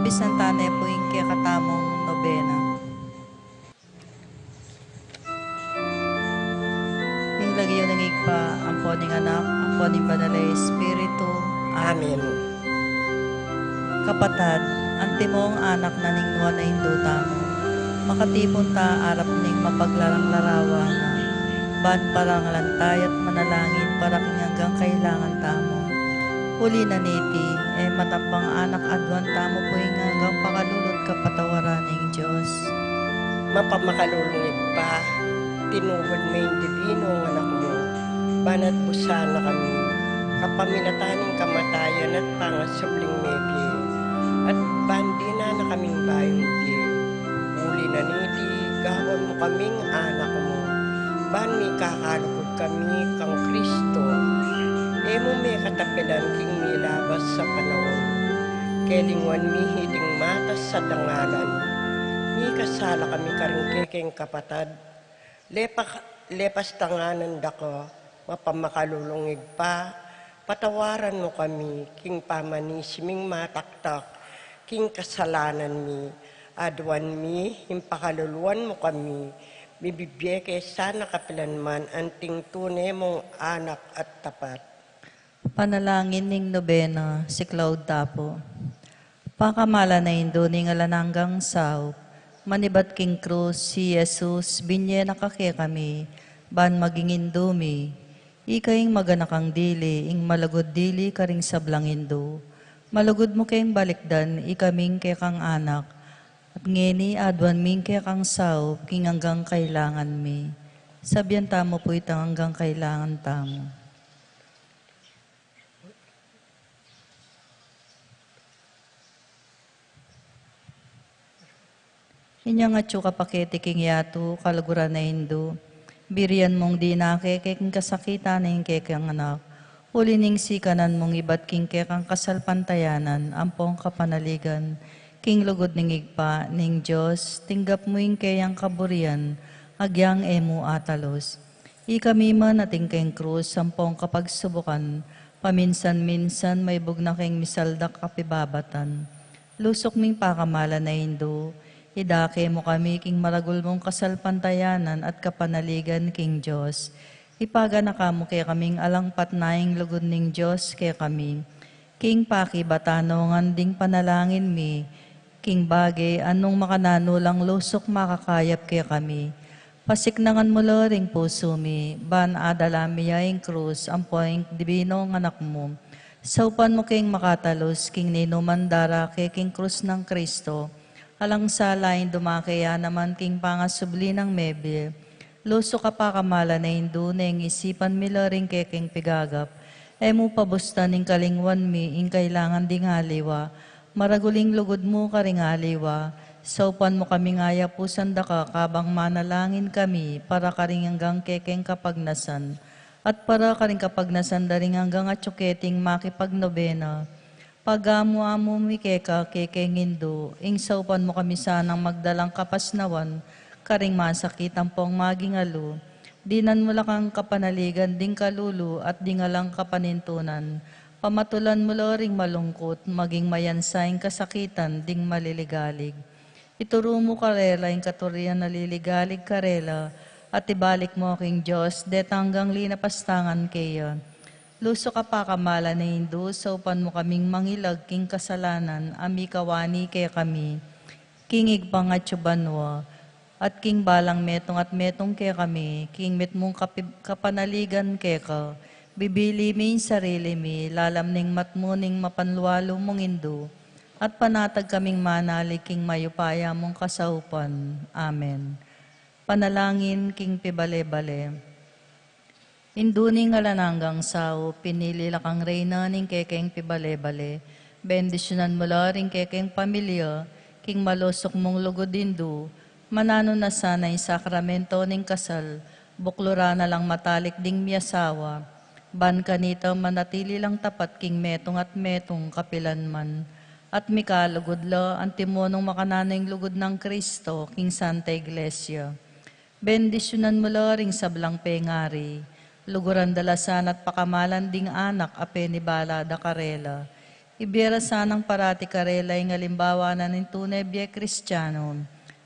bisan tanay po yung kaya katamong nobena. Yung lagi yung nangigpa, ang poning anak, ang poning banal na Espiritu. Amen. Kapatad, ang timong anak na ningwa na induta mo, makatipon ta arap ning mapaglarang larawa na, ban parang lantay at manalangin para hanggang kailangan tamo. Huli na niti, matapang anak adwan tamo po yung hanggang pakalulot kapatawaran ng Diyos. Mapamakalulungig pa, tinuod mo yung divino ang anak mo, banat busan na kami, kapaminataning kamatayan at pangasubling mebi, at bandi na kaming bayong di. Huli na niti, gawan mo kaming anak mo, ban mi kakalugod kami kang Kristo, emo may katapilan king milabas sa panahon, kelingwan mi hiting matas sa dangalan, mi kasala kami karing kapatad, lepas tanganan dako, mapamakalulungig pa, patawaran mo kami, king pamanisiming mataktak, king kasalanan mi, adwan mi, himpakaluluan mo kami, bibibiyeke sana kapilanman, anting tunay mong anak at tapat. Panalangin ning nobena, si Cloud Tapo. Pakamala na indo ning alananggang sao, manibat king krus si Jesus, binye nakake kami, ban maging indumi, ikaing maganakang dili, ing malagod dili karing sablang indo, malagod mo kayong balikdan, ikaming kay kang anak, at ngeni adwan ming kay kang sao, king hanggang kailangan mi. Sabyan tamo po itang hanggang kailangan tamo. Inya nga tsuka pakete king yato, kalaguran na indo. Birian mong di nakeke king kasakitan na yung kekang anak. Uli ning sikanan mong ibat king kekang kasalpantayanan, ampong kapanaligan. King lugod ning igpa, ning Diyos, tinggap mo yung kayang kaburian, agyang emo atalos. Ikami man ating keng krus, ampong kapagsubukan, paminsan-minsan may bugna keng misaldak kapibabatan. Lusok ming pakamala na indo, idake mo kami king maragul mong kasalpantayanan at kapanaligan king Diyos. Ipagana ka mo kaya kaming alangpat naing lugod ning Diyos kaya kami. King paki batano nganding panalangin mi, king bagay anong makanano lang lusok makakayap kaya kami. Pasiknangan mo loring puso mi, ban adalami yaing krus, ampoing divino ng anak mo. Saupan mo king makatalos, king ninumandara kay king krus ng Kristo, alang salain dumakaya naman king pangasubli ng mebye. Luso ka pa kamala na hindu neng isipan milaring keking pigagap. Emu pabusta ning kalingwan mi ing kailangan ding haliwa. Maraguling lugod mo karing haliwa. Saupan mo kaming aya pusan da ka kabang manalangin kami para karing hanggang kekeng kapagnasan. At para karing kapagnasan daring hanggang atsuketing makipagnobena. Pagamu-amu mi keka kekengindo, ing saupan mo kami sanang magdalang kapasnawan, karing masakit ang pong maging alo, dinan mo lakang kapanaligan, ding kalulu at dingalang kapanintunan, pamatulan mo loring malungkot, maging mayansaing kasakitan, ding maliligalig. Ituro mo karela, ing katurian naliligalig karela, at ibalik mo king Diyos, detanggang linapastangan kaya. Luso ka pa kamala na hindu, saupan mo kaming mangilag king kasalanan, ami kawani kaya kami. Kingig pangatsubanwa, at king balang metong at metong kaya kami, king metmong kapanaligan kaya ka. Bibili mi sarili mi, lalam ning matmuning mapanlualo mong hindu, at panatag kaming manali king mayupaya mong kasaupan. Amen. Panalangin king pibale-bale. Induning alananggang sao, pinili lakang reyna ning kekeng pibale-bale, bendisyonan mo ring kekeng pamilya, king malosok mong lugod indu, manano na sana yung sakramento ning kasal, buklura na lang matalik ding miyasawa, ban kanita manatili lang tapat king metong at metong kapilanman, at mikalugod la ang timonong makananang lugod ng Kristo, king Santa Iglesia. Bendisyonan mo ring sablang pengari, luguran dalasan at pakamalan ding anak ape ni Bala da Karela. Ibera sanang parati karelay ng halimbawa na nintunay biya Kristiyano.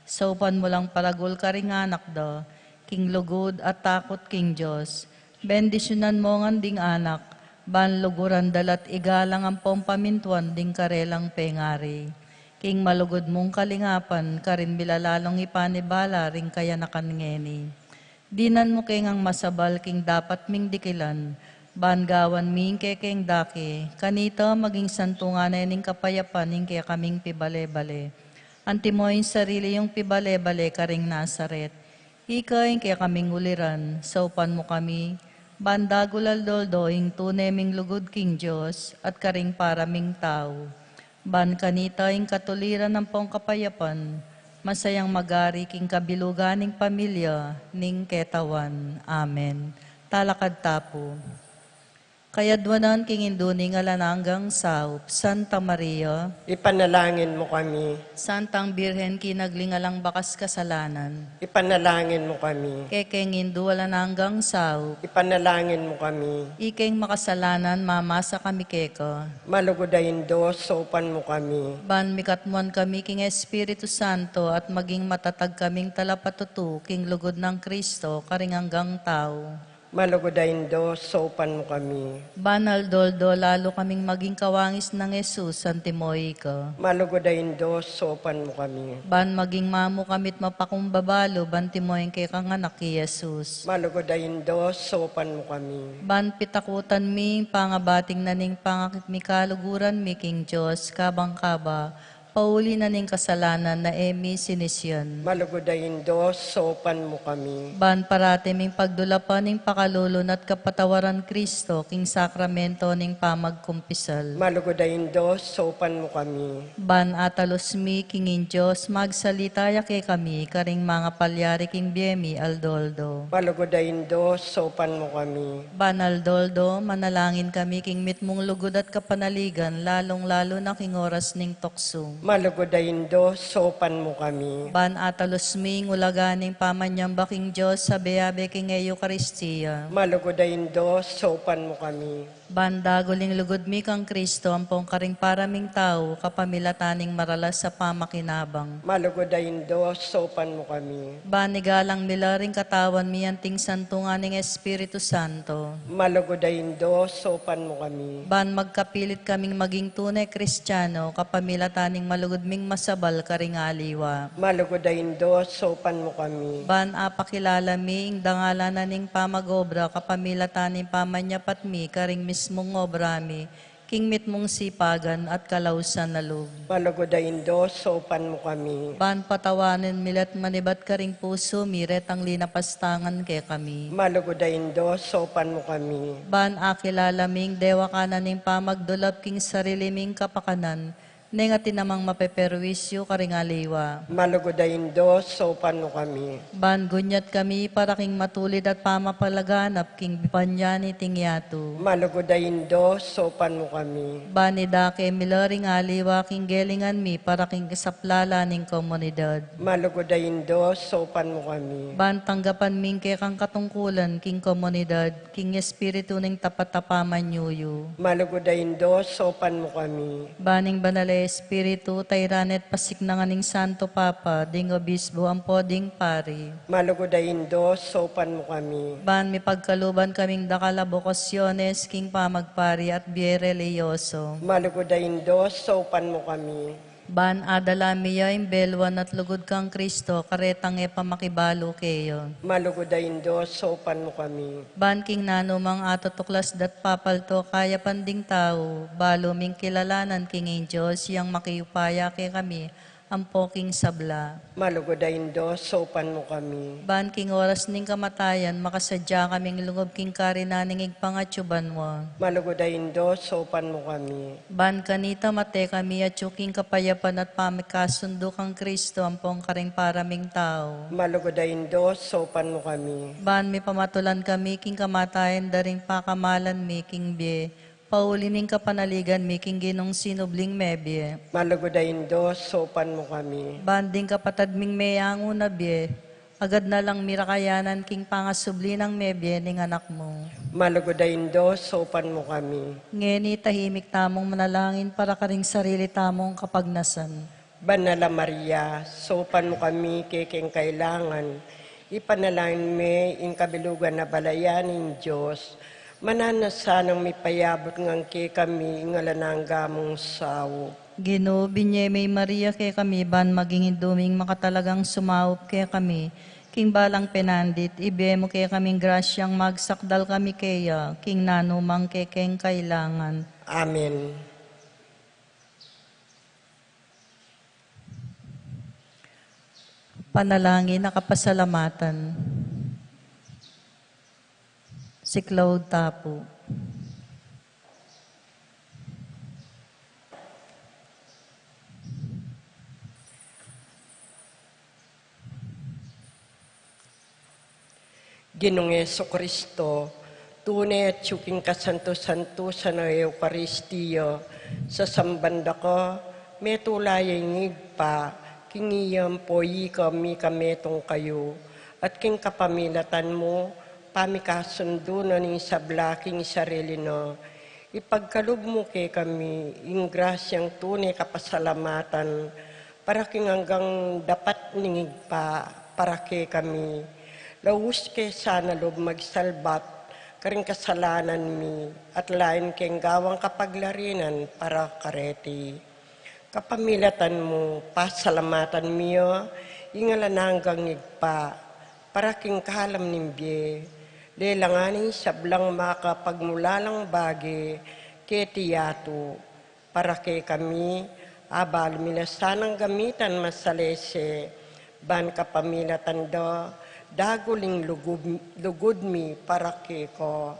Saupan mo lang paragul ka ring anak do, king lugod at takot king Diyos. Bendisyonan mo ng ding anak, ban luguran dalat igalang ang pamintuan ding karelang pengari. King malugod mong kalingapan, karin bilalalong ipanibala ring kaya nakangeni. Dinan mo keng ang masabal king dapat ming dikilan, bangawan ming kekeng daki, kanita maging santungan na ning kapayapan ning kaya kaming pibale-bale. Antimoy sarili yung pibale-bale karing Nazaret. Ikain kaya kaming uliran, saupan mo kami, bandagulaldoldo ing tuneming lugod king Diyos at karing paraming tao. Ban kanita ing katuliran ng pong kapayapan, masayang magari king kabiluganing pamilya ning ketawan. Amen. Talakad tapo. Kayadwanan king induning alananggang saup, Santa Maria, Ipanalangin mo kami. Santang Birhen kinaglingalang bakas kasalanan, Ipanalangin mo kami. kekeng indu alananggang saup, Ipanalangin mo kami. ikeng makasalanan mamasa kami keko, Malugodayin Diyos, sopan mo kami. ban mikatmuan kami king Espiritu Santo at maging matatag kaming talapatutu king lugod ng Kristo karing hanggang tao. Malugodayin Diyos, sopan mo kami. Banal doldo lalo kaming maging kawangis ng Jesus antimoy ka. Malugodayin Diyos, sopan mo kami. Ban maging mamu kamit mapakumbabalo bantimoy kay kang anak ki Jesus. Malugodayin Diyos, sopan mo kami. Ban pitakutan mi pangabating naning pangakit mi kaluguran mi king Diyos kabang kaba. Pauli na ning kasalanan na emi sinisyan. Malugodayin Diyos, sopan mo kami. Ban parate ming pagdulapan ning pakalulon at kapatawaran Kristo king sakramento ning pamagkumpisal. Malugodayin Diyos, sopan mo kami. Ban atalos mi kingin Diyos magsalita yake kami karing mga palyari king biemi aldoldo. Malugodayin Diyos, sopan mo kami. Ban aldoldo manalangin kami king mitmong lugod at kapanaligan lalong lalo na king oras ning tukso. Malugodayin Diyos, sopan mo kami. Ban atalos mi ngulaganing pamanyamba king Diyos sa beabe king Eucharistia. Malugodayin Diyos, sopan mo kami. Banda guling lugod mi kang Kristo ampong karing paraming tao kapamilataning maralas sa pamakinabang. Malugodayin Diyos, sopan mo kami. Banigalang milaring katawan mi anting santungan ng Espiritu Santo. Malugodayin Diyos, sopan mo kami. Ban magkapilit kaming maging tunay Kristiyano kapamilataning malugod ming masabal karing aliwa. Malugodayin Diyos, sopan mo kami. Ban apakilala mi ing dangalanan ning pamagobra kapamilataning pamanyapat mi karing mismong obra mi, king mitmong sipagan at kalausan na loob. Malugodayin Diyos, sopan mo kami. Ban patawanin milat manibat karing puso miret ang linapastangan kay kami. Malugodayin Diyos, sopan mo kami. Ban akilala ming dewa kanan ning pamagdulap king sarili ming kapakanan, neng atinamang mapeperwisyo karing aliwa. Malugodayin Diyos, sopan mo kami. Ban gunyat kami para king matulid at pamapalaganap king bipanyani ting yato. Malugodayin Diyos, sopan mo kami. Banida ke milaring aliwa king gelingan mi para king kasaplala ning komunidad. Malugodayin Diyos, sopan mo kami. Ban tanggapan ming ke kang katungkulan king komunidad, king espiritu ning tapatapaman yuyu. Malugodayin Diyos, sopan mo kami. Baning banal espiritu tayranet pasiknangan ning Santo Papa, ding obispo ang poding pari. Malugodayin Diyos, sopan mo kami. Ban mi pagkaluban kaming dakala bokasyones king pamagpari at biere leyoso. Malugodayin Diyos, sopan mo kami. Ban adala miya imbelwan at lugod kang Kristo, karetang e pamakibalo keyo. Malugodayin Diyos, sopan mo kami. Ban king nanumang atotuklas dat papalto kaya panding tao, balo ming kilalanan king Diyos, yang makiupaya ke kami, ang poking sabla. Malugodayin Diyos, sopan mo kami. Ban king oras ning kamatayan, makasadya kaming lungob king karinaning igpangatsuban mo. Malugodayin Diyos, sopan mo kami. Ban kanita mate kami at yuking kapayapan at pamikasundo kang Kristo, ang pong karing paraming tao. Malugodayin Diyos, sopan mo kami. Ban mi pamatulan kami king kamatayan daring pakamalan mi king bie. Paulining kapanaligan mi king ginong sinubling mebye. Malugodayin Diyos, sopan mo kami. Banding kapatad ming mayang unabye. Agad na lang mirakayanan king pangasubli ng mebye ning anak mo. Malugodayin do, sopan mo kami. Ngeni tahimik tamong manalangin para karing sarili tamong kapagnasan. Banala Maria, sopan mo kami kekeng kailangan. Ipanalangin me in kabilugan na balayan ng Diyos. Mananasanang may payabot ngang ke kami ngalanangga mong sawo. Ginoo, binye may Maria kay kami ban maging induming makatalagang sumaup kay kami. King balang penandit, ibe mo kay kaming grasyang magsakdal kami kaya, king nanumang kekeng kailangan. Amen. Panalangin na kapasalamatan. Si Claude Tapo. Ginoong Jesucristo, tunay at tsuking kasanto-santo sa na Eucharistiyo, sa sambanda ko, may tulay ngigpa, kingiyam po kami kametong kayo, at king kapamilatan mo, pamikasundo na ning sablaking sarili no, ipagkalub mo kay kami, ing grasyang tunay kapasalamatan, para king hanggang dapat ningigpa, para kay kami, lawus kay sana lob magsalbat, karing kasalanan mi, at lain keng gawang kapaglarinan para kareti. Kapamilatan mo, pasalamatan miyo, ingalananggang igpa, para king kahalam nimbye, lelanganin sablang makapagmulalang bagi, ketiyato, para kay kami, abal minasanang gamitan masalese, ban kapamilatan do, daguling lugod mi para ko.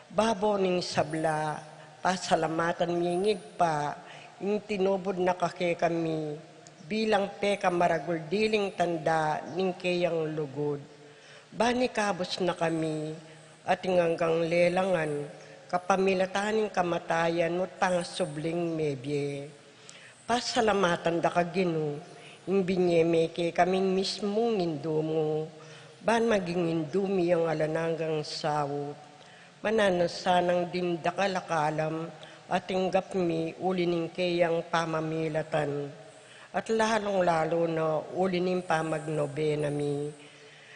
Babo ning sabla, pasalamatan miyingig pa, ing tinubod na kake kami, bilang peka maragul diling tanda ning kayang lugod. Bani kabos na kami, at hanggang lelangan, kapamilataning kamatayan mo tangasubling mebye. Pasalamatan da ka Ginoo, ing binyeme kay kaming mismong indo mo, ban maging indumi ang alananggang sawo, mananasanang din dakalakalam at tinggap mi ulining kayang pamamilatan, at lalong-lalo na ulining pamagnobena mi.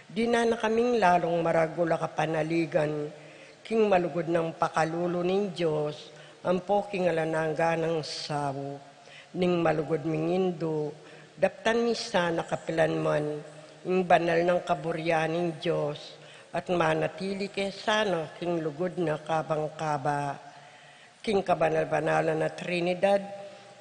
Di na kaming lalong maragula kapanaligan, king malugod ng pakalulo ng Diyos, ang poking alanangga ng sawo, ning malugod ming indo, daptan mi sana kapilan man, ing banal ng kaburyaning Diyos, at manatili kay sana king lugod na kabang-kaba, king kabanal-banalan na Trinidad,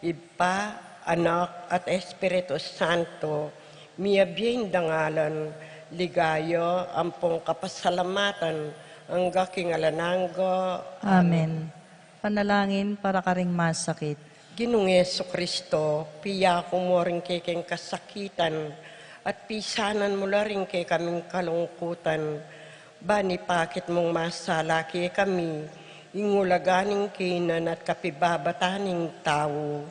Ipa, Anak, at Espiritu Santo, miyabiyeng dangalan, ligayo, ampong kapasalamatan, hangga king alananggo. Amen. Panalangin para karing masakit. Ginoong Jesucristo, piya ko mo rin kay kasakitan, at pisanan mo la rin kay kaming kalungkutan, bani pakit mong masalaki kami, ingulaganing kinan at kapibabataning tao.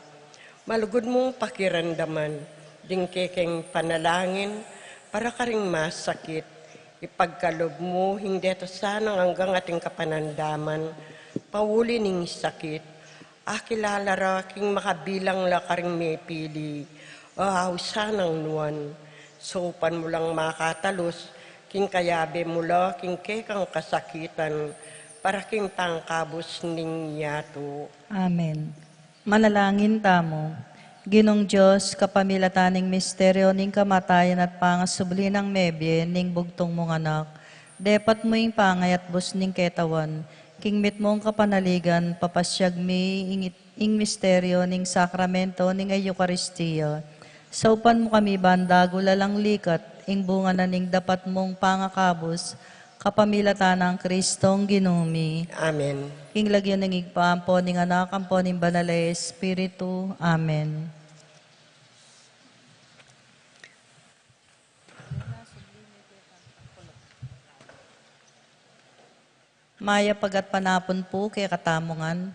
Malugod mong pakirandaman, ding kekeng panalangin, para karing masakit, ipagkalob mo, hindi ito sanang hanggang ating kapanandaman, pauli ning sakit, akilala ra king makabilang la karing may pili, sanang nuwan, sopan mo lang makatalos, king kayabe mo la, king kekang kasakitan, para king pangkabos ning yato. Amen. Manalangin tamo. Ginong Diyos, kapamilataning misteryo ning kamatayan at pangasubli ng mebye ning bugtong mong anak, depat mo ing pangayat bus ning ketawan, king mit mong kapanaligan, papasyag mi ing misteryo ning sakramento ning Eucharistiya. Saupan mo kami bandago lalang likat, ing bunga na ning dapat mong pangakabos, kapamilatan ng Kristong ginumi. Amen. King lagyan ng igpaampo ning anak, ampo ning banal na Espiritu. Amen. Maya pagat panapon po kay katamongan,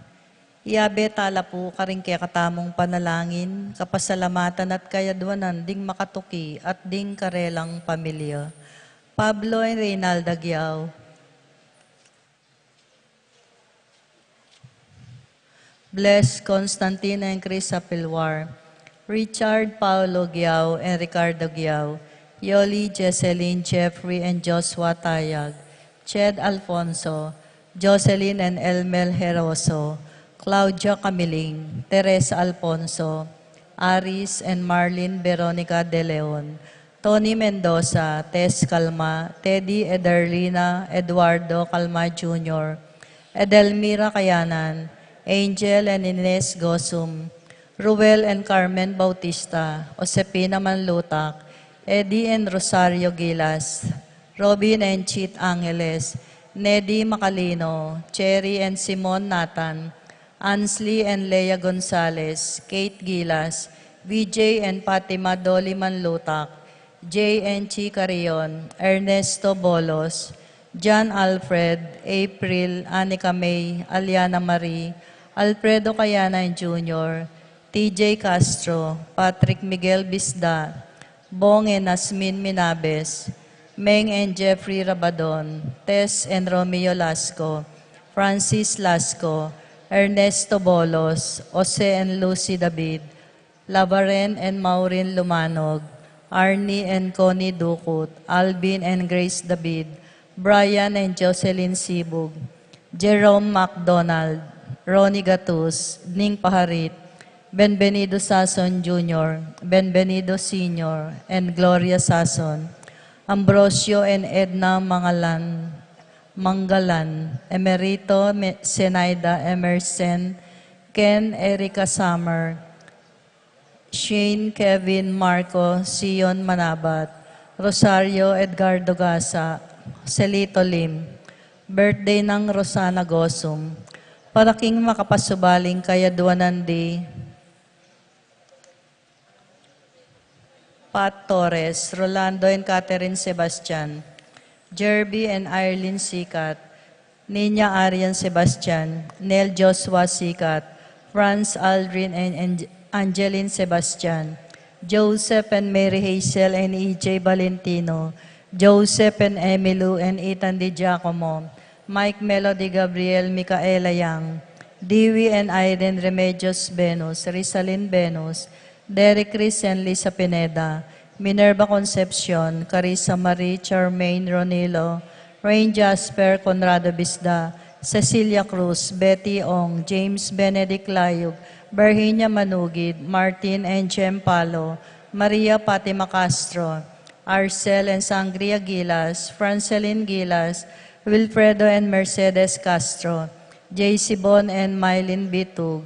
Iyabe tala po karing kaya katamong panalangin, kapasalamatan at kayadwanan ding makatuki at ding karelang pamilya. Pablo and Reynalda Giao. Bless Constantine and Chris Apilwar. Richard Paulo Giao and Ricardo Giao. Yoli, Jesseline, Jeffrey, and Joshua Tayag. Ched Alfonso. Jocelyn and Elmel Heroso. Claudia Camiling, Teresa Alfonso, Aris and Marlene Veronica De Leon, Tony Mendoza, Tess Calma, Teddy Ederlina, Eduardo Calma Jr., Edelmira Kayanan, Angel and Ines Gosum, Ruel and Carmen Bautista, Josepina Manlutak, Eddie and Rosario Gilas, Robin and Chit Angeles, Neddy Macalino, Cherry and Simon Nathan, Ansley and Leia Gonzalez, Kate Gilas, VJ and Fatima Dolly Manlutak, J. and Chi Carion, Ernesto Bolos, John Alfred, April, Anika May, Aliana Marie, Alfredo Cayanan Jr., TJ Castro, Patrick Miguel Bisda, Bong and Asmin Minabes, Meng and Jeffrey Rabadon, Tess and Romeo Lasco, Francis Lasco, Ernesto Bolos, Jose and Lucy David, Lavaren and Maureen Lumanog, Arnie and Connie Dukut, Alvin and Grace David, Brian and Jocelyn Sibug, Jerome MacDonald, Ronnie Gatus, Ning Paharit, Benvenido Sason Jr., Benvenido Sr., and Gloria Sason, Ambrosio and Edna Manggalan, Emerito Senaida Emerson, Ken Erica Summer, Shane Kevin Marco Sion Manabat, Rosario Edgardo Gasa, Celito Lim, birthday ng Rosana Gosum, paraking makapasubaling kayaduanan di Pat Torres, Rolando and Catherine Sebastian, Jerby and Irene Sikat, Nina Arian Sebastian, Nel Joshua Sikat, Franz Aldrin and Angeline Sebastian, Joseph and Mary Hazel and EJ Valentino, Joseph and Emilu and Ethan Di Giacomo, Mike Melody Gabriel Micaela Yang, Dewey and Aiden Remedios Venus, Rizalyn Venus, Derek Chris and Lisa Pineda, Minerva Concepcion, Carissa Marie, Charmaine Ronilo, Rain Jasper, Conrado Bisda, Cecilia Cruz, Betty Ong, James Benedict Layug, Berhinia Manugid, Martin and Jem Palo, Maria Fatima Castro, Arcel and Sangria Gilas, Francelyn Gilas, Wilfredo and Mercedes Castro, JC Bon and Mylene Bitug,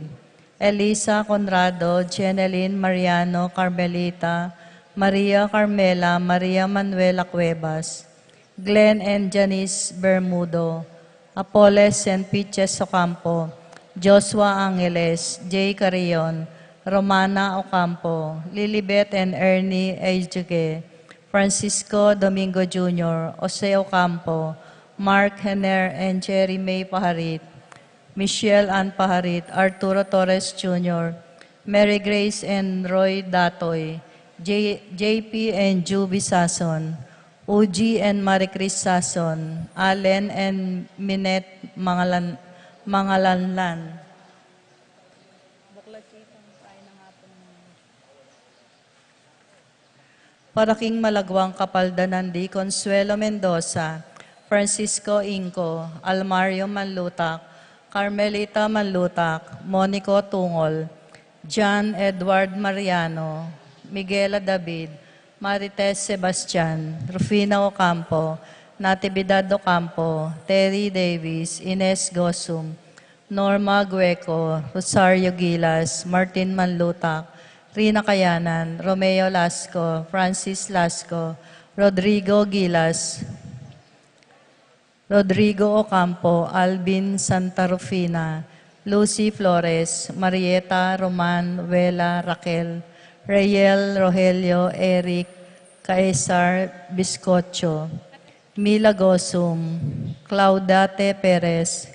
Elisa Conrado, Jeneline Mariano Carmelita, Maria Carmela, Maria Manuela Cuevas, Glenn and Janice Bermudo, Apoles and Piches Ocampo, Joshua Angeles, Jay Carrion, Romana Ocampo, Lilibet and Ernie Ejuge, Francisco Domingo Jr., Jose Ocampo, Mark Henner and Jerry May Paharit, Michelle Ann Paharit, Arturo Torres Jr., Mary Grace and Roy Datoy, JP and Juby Sason, Uji and Maricris Sason, Allen and Minette Mangalanlan. Paraking Malagwang Kapaldanan di Consuelo Mendoza, Francisco Inco, Almario Manlutak, Carmelita Manlutak, Monico Tungol, John Edward Mariano, Miguela David, Marites Sebastian, Rufina Ocampo, Natividad Ocampo, Terry Davis, Ines Gosum, Norma Gueco, Rosario Gilas, Martin Manlutak, Rina Kayanan, Romeo Lasco, Francis Lasco, Rodrigo Gilas, Rodrigo Ocampo, Alvin Santa Rufina, Lucy Flores, Marieta Roman, Vela Raquel, Rayel Rogelio, Eric, Caesar Biscocho, Mila Gosum, Claudate Perez,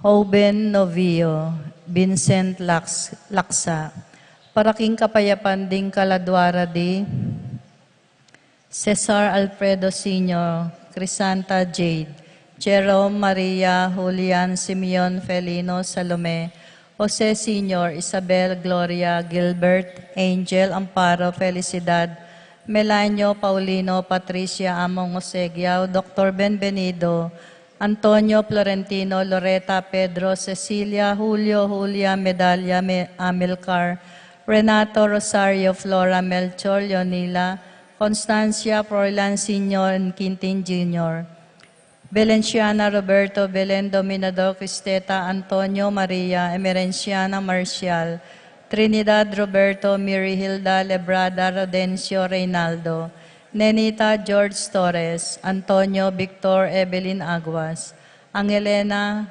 Oben Novio, Vincent Laksa, Paraking Kapayapan ding Kaladwara di Cesar Alfredo Sr., Crisanta Jade, Jerome Maria Julian Simeon Felino Salome, Jose Sr., Isabel Gloria Gilbert, Angel Amparo Felicidad, Melanio Paulino Patricia Among Osegiao, Dr. Benvenido, Antonio Florentino, Loreta Pedro, Cecilia, Julio, Julia, Medalla, Amilcar, Renato Rosario, Flora Melchor, Leonila, Constancia, Froilan Sr. and Quintin Jr., Valenciana Roberto, Belen Dominador, Cristeta, Antonio Maria, Emerenciana Marcial, Trinidad Roberto, Miri Hilda, Lebrada, Rodencio Reynaldo, Nenita George Torres, Antonio Victor Evelyn Aguas, Angelina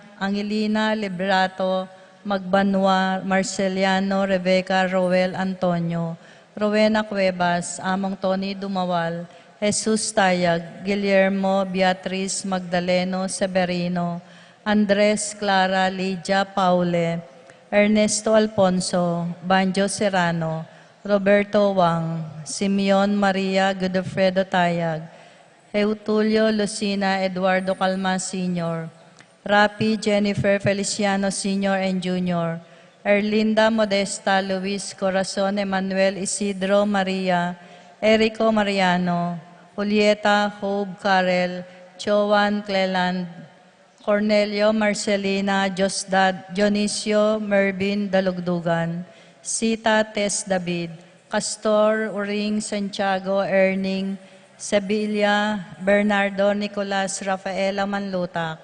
Librato, Magbanwa, Marceliano, Rebecca, Roel Antonio, Rowena Cuevas, Among Tony Dumawal, Jesus Tayag, Guillermo, Beatriz, Magdaleno, Severino, Andres, Clara, Lydia, Paule, Ernesto Alfonso, Banjo Serrano, Roberto Wang, Simeon Maria Godofredo Tayag, Eutulio Lucina Eduardo Calma Sr., Rapi Jennifer Feliciano Sr. and Jr., Erlinda Modesta Luis Corazon Emmanuel Isidro Maria, Erico Mariano, Julieta Hope Karel, Joan Cleland, Cornelio Marcelina Josdad, Dionisio Mervin Dalugdugan, Sita Tess David, Castor Uring Santiago Erning, Sevilla Bernardo Nicolas Rafaela Manlutak,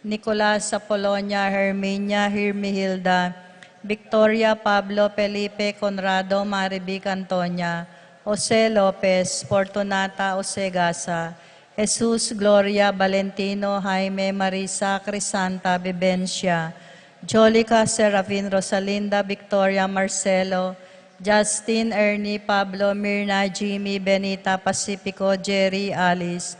Nicolas Apolonia Herminia Hirmihilda, Victoria Pablo Felipe Conrado Maribic Antonia, Jose Lopez, Fortunata Osegasa, Jesus Gloria Valentino Jaime Marisa Crisanta Vivencia, Jolica Serafin Rosalinda Victoria Marcelo, Justin Ernie Pablo Mirna Jimmy Benita Pacifico Jerry Alice,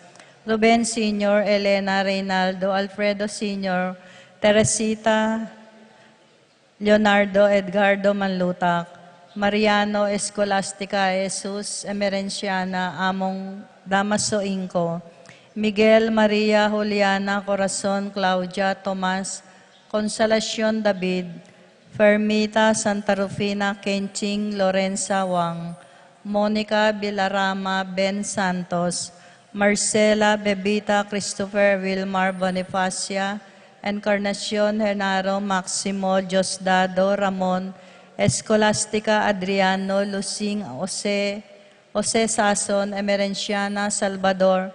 Ruben Sr., Elena Reynaldo, Alfredo Sr., Teresita Leonardo Edgardo Manlutak, Mariano Escolastica Jesus Emerenciana Among Damaso Inco, Miguel Maria Juliana Corazon Claudia Tomas, Consolacion David, Fermita Santa Rufina Kenching Lorenza Wang, Monica Bilarama Ben Santos, Marcela Bebita Christopher Wilmar Bonifacia, Encarnacion Hernaro Maximo Diosdado Ramon, Escolastica Adriano Lucing Jose Sason Emerenciana Salvador,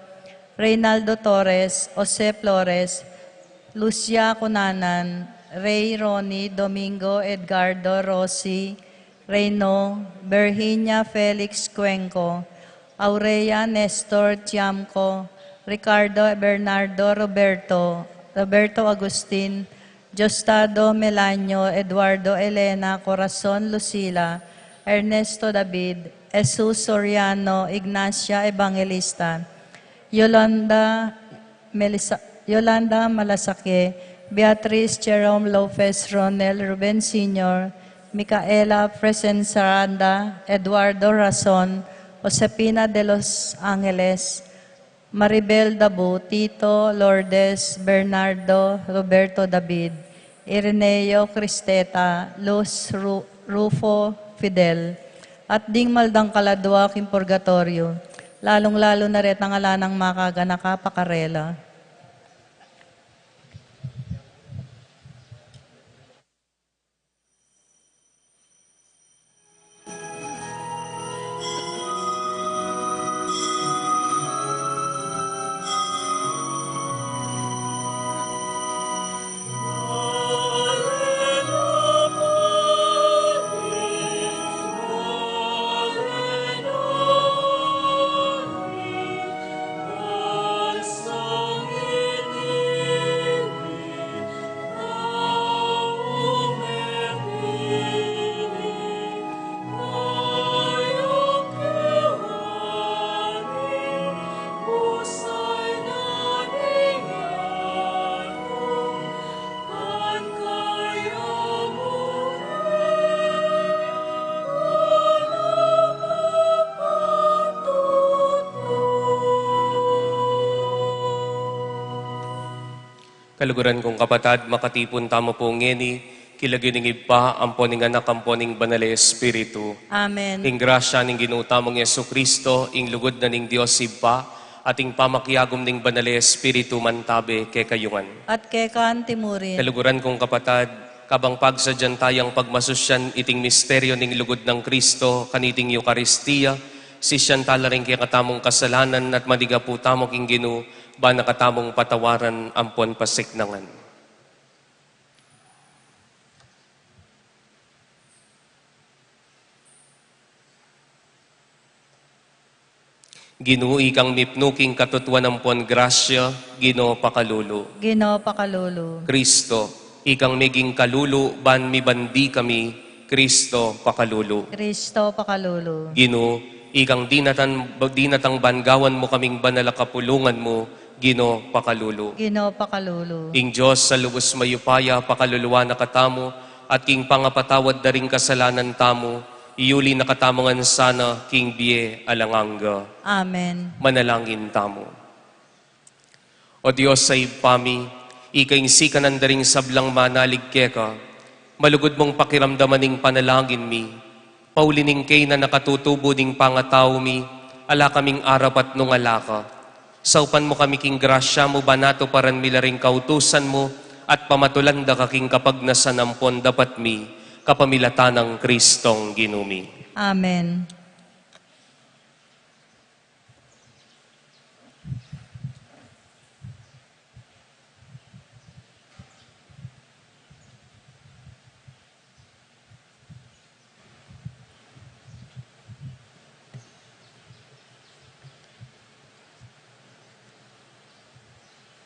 Reynaldo Torres, Jose Flores, Lucia Cunanan, Ray Ronnie Domingo Edgardo Rossi, Reyno, Virginia Felix Cuenco, Aurea Nestor Tiamco, Ricardo Bernardo Roberto Agustin, Jostado Melanio, Eduardo Elena, Corazon Lucila, Ernesto David, Jesus Soriano, Ignacia Evangelista, Yolanda Malasake, Beatrice Jerome Lopez Ronel Ruben Sr., Micaela Presensaranda, Eduardo Rason, Josepina de los Angeles, Maribel Dabu, Tito Lourdes, Bernardo, Roberto David, Ireneo Cristeta, Luz Rufo Fidel, at ding maldang kaladwa king purgatorio, lalong-lalo na ret ang alanang makaga nakapakarela. Song Kaluguran kong kapatad, makatipon tamo po ngeni, kilagining iba, amponing anak, amponing banal Espiritu. Amen. Ing grasya ning ginutamong Yesu Kristo, ing lugod na ning Dios iba, ating pamakiagom ning banal Espiritu mantabe kay kayungan. At kay kantimurin. Kaluguran kong kapatad, kabang pagsadyan tayang pagmasusyan iting misteryo ning lugod ng Kristo, kaniting Eucharistia, sisyan talaring kay katamong kasalanan at madiga po tamok ing ginu, ba nakatamong patawaran ampon pasiknangan. Ginoo ikang mipnuking katutuan ampon grasya, Ginoo pakalulu. Ginoo pakalulu. Kristo, ikang meging kalulu, ban mibandi kami, Kristo pakalulu. Kristo pakalulu. Ginoo, ikang dinatang bangawan mo kaming banal kapulungan mo, Ginoo pakalulu. Ginoo pakalulu. Ing Diyos sa lubos mayupaya, pakaluluwa na katamo, at king pangapatawad daring kasalanan tamo, iyuli na katamongan sana, king biye alanganga. Amen. Manalangin tamo. O Diyos sa ipami, ikaing sikanan daring sablang manalig keka, malugod mong pakiramdaman ning panalangin mi, paulining kay na nakatutubo ning pangataw mi, ala kaming arapat nung alaka. Saupan mo kami king grasya mo banato paran milaring kautusan mo, at pamatulanda kaking kapag nasanampon dapat mi, kapamilatan ng Kristong ginumi. Amen.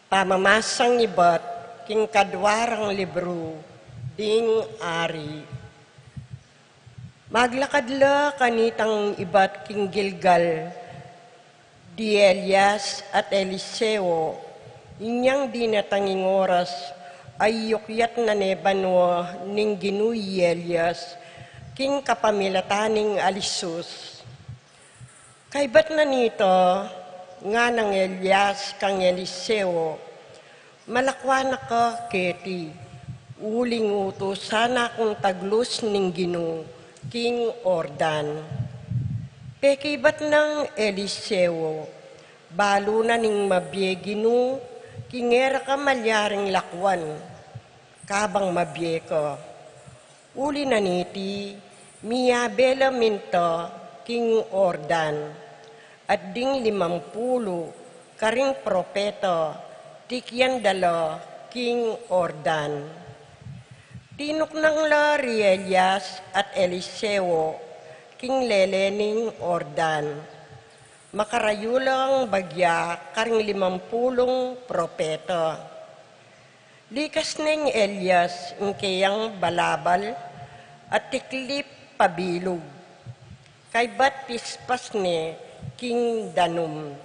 Pamamasang ibat, king kadwarang libro, ding ari. Maglakadla kanitang ibat king Gilgal, di Elias at Eliseo, inyang dinatanging oras ay yukyat na nebanwa ning ginuy Elias, king kapamilataning alisus. Kaibat na nito, nga ng Elias kang Eliseo, malakwana ka keti, uling utos sana kung taglus ning ginu, king Ordan. Pekibat ng Eliseo, balo na ning mabye ginu, kingera ka malyaring lakwan, kabang mabye ka. Uli na niti, miyabela minta, king Ordan. At ding 50 karing propeta, tikyan dala, king Ordan. Tinok ng lari Elias at Eliseo, king lelening Ordan. Makarayulang bagya karing 50 propeta. Likas ning Elias ng kayang balabal at tiklip pabilog. Kay bat pispas ni king Danum.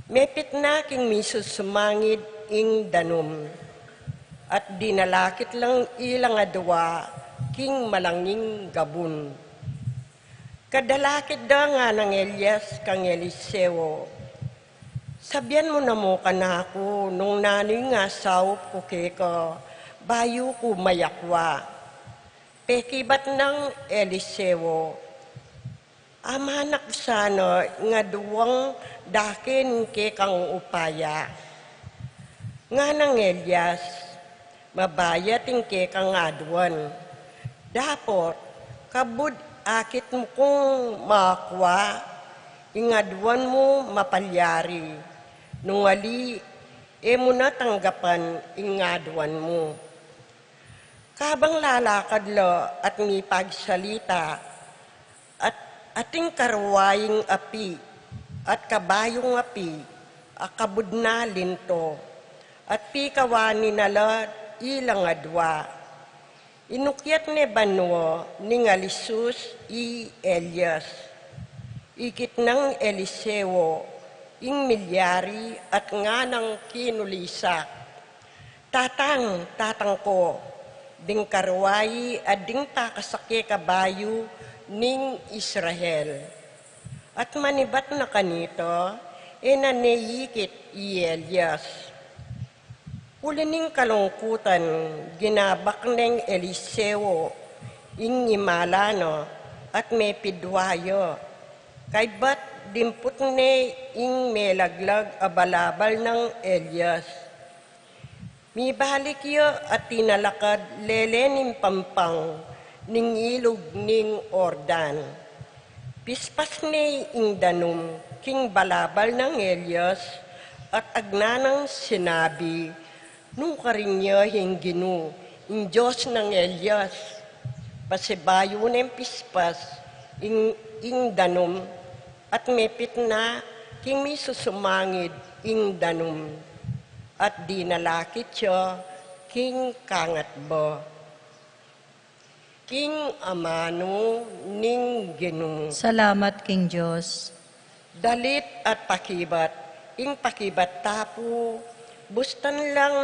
Mepit na king misus sumangid ing Danum. At dinalakit lang ilang adwa king malanging gabun. Kadalakit da nga ng Elias kang Eliseo. Sabyan mo na mo ka na ako nung nanoy nga saup ko keka, bayo ko mayakwa. Pekibat ng Eliseo, amanak sana nga duwang dakin ke kang upaya. Nga ng Elias, mabayat ke kang adwan. Dapot, kabud akit mo kung makwa, ingadwan mo mapalyari. Nung ali, mo na tanggapan ingadwan mo. Kabang lalakad lo at may pagsalita, ating karwaying api at kabayong api, akabud na linto, at pikawani nala ilang adwa. Inukyat ni Banwa ni Alisus i Elias. Ikit ng Eliseo, ing milyari at nga ng kinulisak. Tatang ko, ding karwayi at ding takasake kabayo, ning Israel. At manibat na kanito, nanayikit i Elias. Ulining kalungkutan, ginabak ng Eliseo, ing Imalano, at may pidwayo. Kay ba't dimput ne ing melaglag abalabal ng Elias. Mi balik yo at tinalakad lelening pampang ning ilog ning Ordan. Pispas ni ing danum king balabal ng Elias at agnanang sinabi, nung karinyo hingginu, ing Diyos ng Elias, pasibayo ng pispas, ing danum, at mepit na king mi susumangid ing danum, at di nalakit siya king kangat bo. King amano ning ginu. Salamat, King Diyos. Dalit at pakibat, ing pakibat tapo, bustan lang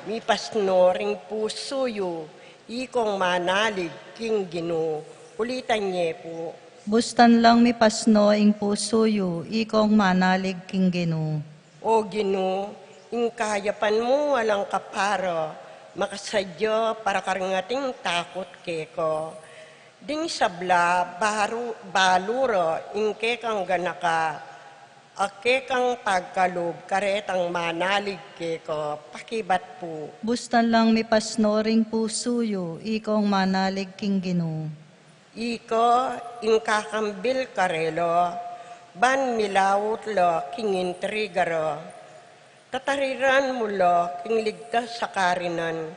mi pasnoring pusuyo, ikong manalig king ginu, ulitan niya po. Bustan lang mi pasno ing pusoyo, ikong manalig king Gino. O ginu, ing kayapan mo walang kaparo, makasadyo para karingating takot keko. Ding sabla, baluro, ing kekang ganaka, akekang pagkalub, karetang manalig keko, pakibat po. Bustan lang mi pasno ring pusoyo, ikong manalig king Gino. Iko, ing kakambil karelo, ban milawot lo, king intrigaro. Tatariran mo lo, king ligtas sa karinan,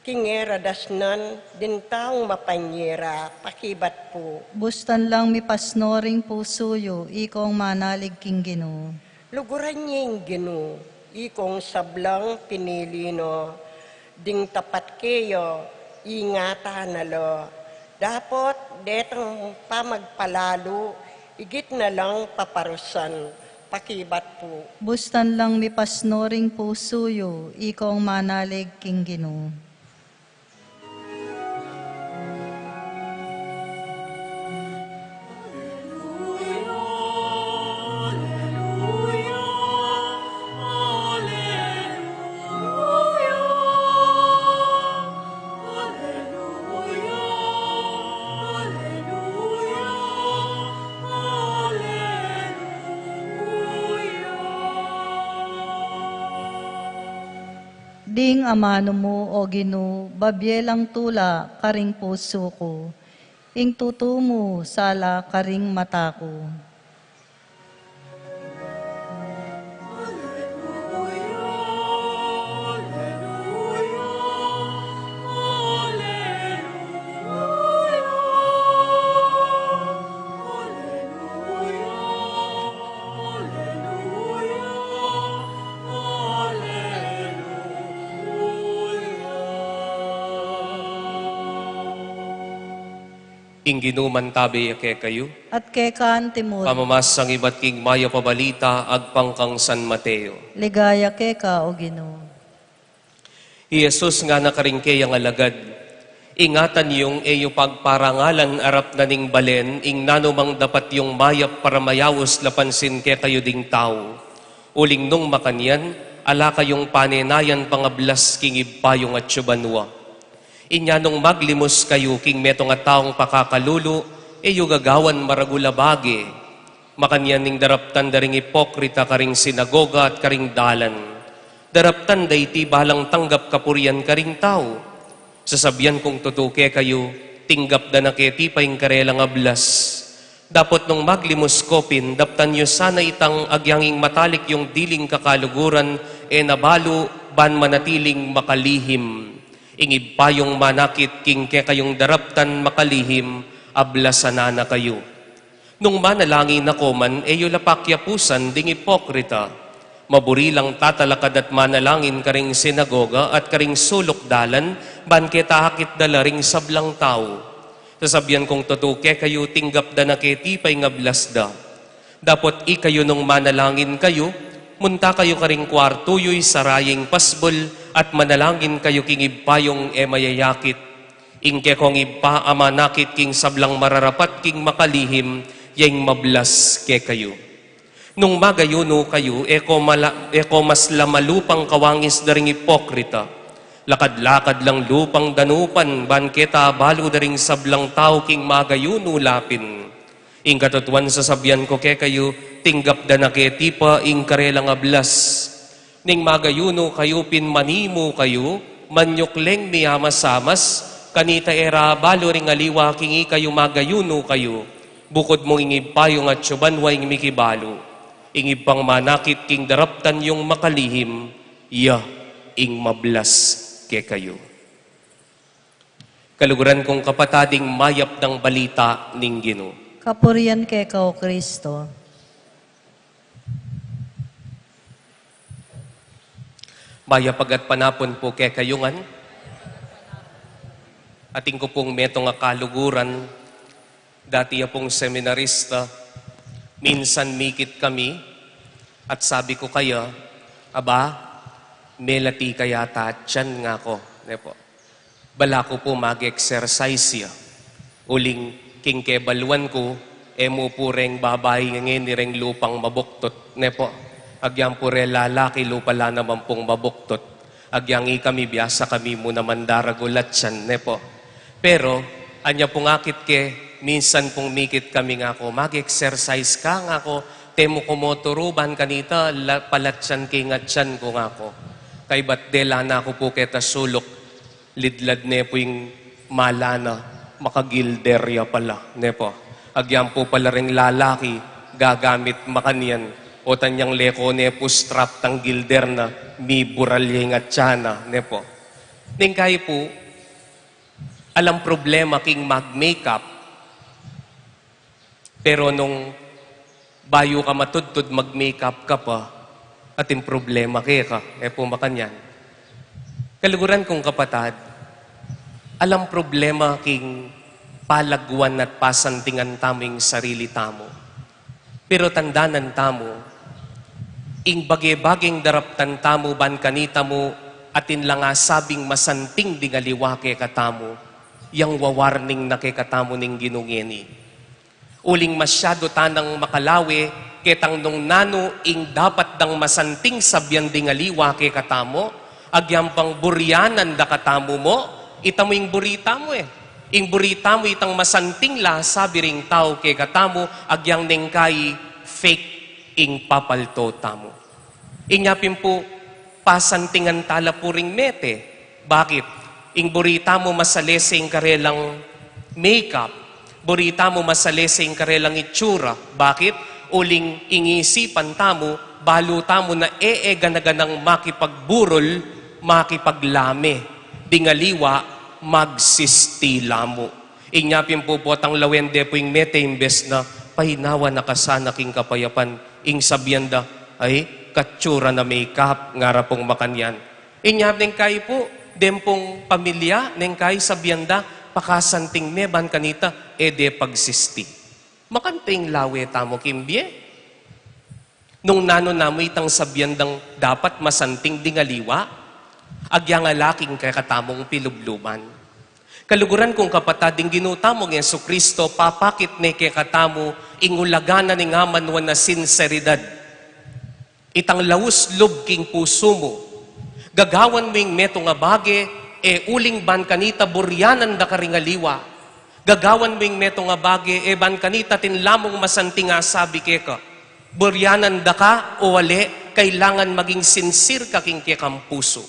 king eradasnan, din taong mapanyera, pakibat po. Bustan lang mi pasno ring pusoyo, ikong manalig king Gino. Luguran niya yung ginu, ikong sablang pinilino, ding tapat kayo, ingatan na lo. Dapat detang pamagpalalo, igit na lang paparusan, pakibat po. Bustan lang mi pasno ring pusoyo, ikong manalig king Gino. Ding amano mo, o Gino, babyelang tula, karing puso ko. Ing tutumo, sala, karing mata ko. Ing ginuman tabi ake kayo, At kekan timur, pamamasang iba't king maya pabalita, agpangkang San Mateo. ligaya keka, o Gino. Jesus nga nakaringke ang alagad, ingatan yung eyo pagparangalan arap na ning balen, ing nanumang dapat yung mayap para mayawos lapansin ke kayo ding tao. Uling nung makanyan, ala kayong panenayan pangablas king ibpayong at syubanwa. Inya nung maglimos kayo king metong at taong pakakalulo, eyo gagawan maragulabage. Makanyan ning daraptan daring ipokrita karing sinagoga at karing dalan. Daraptan day ti balang tanggap kapurian karing tao. Sasabyan kong tutuke kayo, tinggap da na keti pa yung karelang ablas. Dapat nung maglimos kopin, daptan nyo sana itang agyanging matalik yung diling kakaluguran, nabalo ban manatiling makalihim. Ingib pa yung manakit king ke kayong daraptan makalihim, ablasanana kayo. Nung manalangin ako man, eyo lapakyapusan ding ipokrita. Maburilang tatalakad at manalangin karing sinagoga at karing sulok dalan, ban ke tahakit dalaring sablang tao. Sasabyan kong tutuke kayo, tinggap da na keti pa'y ngablas da. Dapat ikayo nung manalangin kayo, munta kayo karing kwartuyo'y saraying pasbol, at manalangin kayo king ibpayong mayayakit. Ingke kong ibpa amanakit king sablang mararapat king makalihim, yang mablas ke kayo. Nung magayuno kayo, eko mas lamalupang kawangis daring ipokrita. Lakad-lakad lang lupang danupan, banketa balo daring sablang tao king magayuno lapin. Ing katutuan sa sabyan ko kayo, tinggap da na tipa ing karelang ablas. Ning magayuno kayo, pinmanimo kayo, manyukleng miyamasamas, kanita era balo ring aliwa king kayo magayuno kayo. Bukod mong ingib payong at syubanwa ing mikibalo. Ingib pang manakit king daraptan yung makalihim, ing mablas ke kayo. Kaluguran kong kapatading mayap ng balita ning Ginoo. Kapurian kay ka, O Kristo. Mayapag at panapon po ke kayungan. Ating ko pong metong kaluguran, dati pong seminarista, minsan mikit kami, at sabi ko kaya, aba, melati kaya tiyan nga ko. Nepo. Bala ko po mag-exercise ya. Uling king kebaluan ko, emo po reng babay ngayon nireng lupang mabuktot. Nepo. Agyang po re lalaki lupala naman pong mabuktot. Agyang kami biyasa kami muna mandaragulat yan. Nepo. Pero, anya pong akit ke, minsan pong mikit kami nga ko, mag-exercise ka nga ko, temo ko motoruban kanita, palatsan kingatsan ko nga ko. Kay ba't dela na ako po keta sulok, lidlad ne po yung malana, makagilderya pala, ne po. Agyam po pala ring lalaki, gagamit makanyan, o tanyang leko ne po strap tang gilder na, mi buralye ngatsana, ne po. Ning kay po, alam problema king mag-makeup, pero nung bayo ka matudtod, mag-makeup ka pa, at yung problema kaya ka, po makanyan. Kaluguran kong kapatad, alam problema king palagwan at pasantingan taming sarili tamo. Pero tandanan tamo, ing bage-baging daraptan tamo ban kanita mo, atin lang sabing masanting di ngaliwa kay katamo, yang wawarning na kay katamo ning ginungeni. Uling masyado tanang makalawe, ketang nung nano ing dapat dang masanting sabyan ding aliwa kay katamo, agyang pang buryanan da katamo mo, itamo ing burita mo Ing burita mo itang masanting la, sabi ring tao kay katamo, agyang nengkay fake ing papalto tamo. Inyapin po, pasantingan tala po ring mete. Bakit? Ing burita mo masalesing karelang makeup, burita mo masalesing karelang itsura. Bakit? Uling ingisipan tamo, balo tamo na ganaganang makipagburol, makipaglame. Dingaliwa, magsistila mo. Inyapin po po tang lawende po yung mete imbes na pahinawa na kasana king kapayapan. Ing sabyanda, ay katsura na makeup, ngara pong makanyan. Inyapin kayo po, dempong pamilya, neng kayo sabyanda, pakasanting meban kanita, de pagsisti. Makanting lawe tamo kimbye. Nung nano namo itang sabyandang dapat masanting dingaliwa, agyang alaking kay katamong pilubluban. Kaluguran kong kapatading ginutamong Yesu Kristo, papakit ni kay katamo, ingulagana ni nga manwan na sinseridad. Itang laus lub king puso mo, gagawan mo yung meto nga bage, uling ban kanita buryanan da karingaliwa. Gagawan mo yung meto nga bage, ban kanita tinlamong masanting nga sabi keka. Buryanan da ka o wali, kailangan maging sincere ka king kekang puso.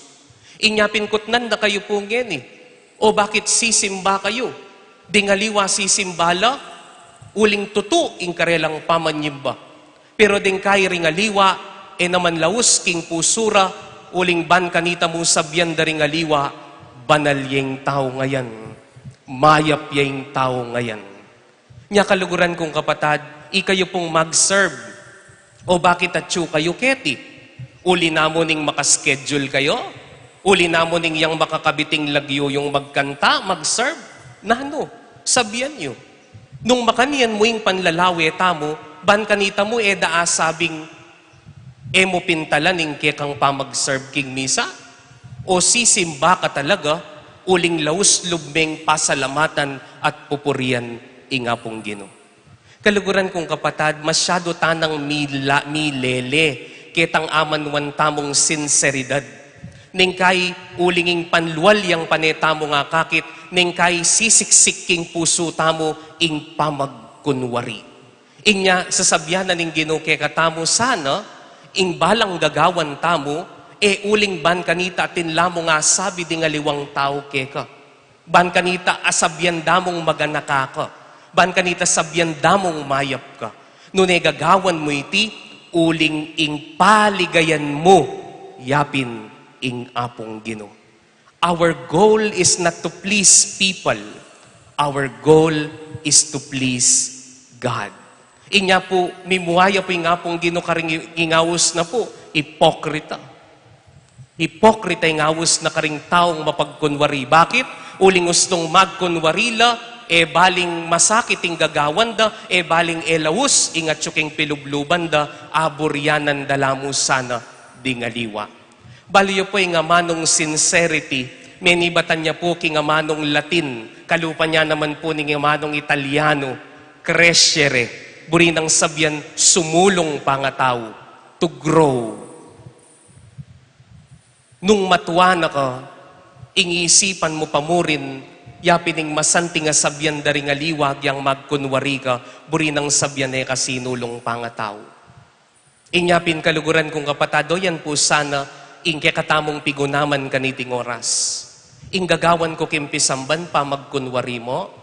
Inyapin kutnan da kayo po ngeni. O bakit sisimba kayo? Dingaliwa sisimbala, uling tutu ing karelang pamanyimba. Pero ding kay ringaliwa, naman laus king pusura, uling ban kanita mo sabyan da ringaliwa, banalyeng tao ngayon. Mayap yung tao ngayon. Nya kaluguran kong kapatad, ikayo pong mag-serve. O bakit atyo kayo keti? Uli na mo ning makaschedule kayo? Uli na mo ning yang makakabiting lagyo yung magkanta, mag-serve? Nano? Sabihan nyo. Nung makanian mo yung panlalawe tamo, ban kanita mo sabing mo pintalan ning kekang pamag-serve king misa? O sisimba ka talaga, uling laus lubmeng pasalamatan at pupurian inga pong Ginoo. Kaluguran kong kapatad, masyado tanang milele, kitang aman tamong sinseridad. Ning kay ulinging panluwal yang paneta mo nga kakit, ning kay sisiksik king puso tamo ing pamagkunwari. Inya sasabyan na ning Ginoo kay katamo sana, ing balang gagawan tamo, uling ban kanita tinlamo nga sabi di nga liwang tao keka. Ban kanita asabyan damong maganaka ka. Ban kanita sabyan damong mayap ka. Nune gagawan mo iti, uling ing paligayan mo, yapin ing apong Ginoo. Our goal is not to please people. Our goal is to please God. Inya po, mimuaya po ing apong Ginoo karing ingawos na po, hipokrita. Hipokrita ing awos na karing taong mapagkunwari. Bakit? Uling gustong magkunwarila, baling masakit ing gagawan da, baling elawus, ingat tsuking pilubluban da, aburyanan dalamu sana dingaliwa. Baliyo po ing amanong sincerity, menibatan niya po king amanong Latin, kalupa niya naman po ning amanong Italiano, crescere, buri ng sabyan, sumulong pangatao, to grow. Nung matuwa na ka, ingisipan mo pamurin, yapining masanting nga sabyan dari nga liwag yang magkunwari ka, buri ng sabyan kasinulong pangatao. Inyapin kaluguran kong kapatado, yan po sana, ingke katamong pigunaman kaniting oras. Inggagawan ko kimpisamban pa magkunwari mo,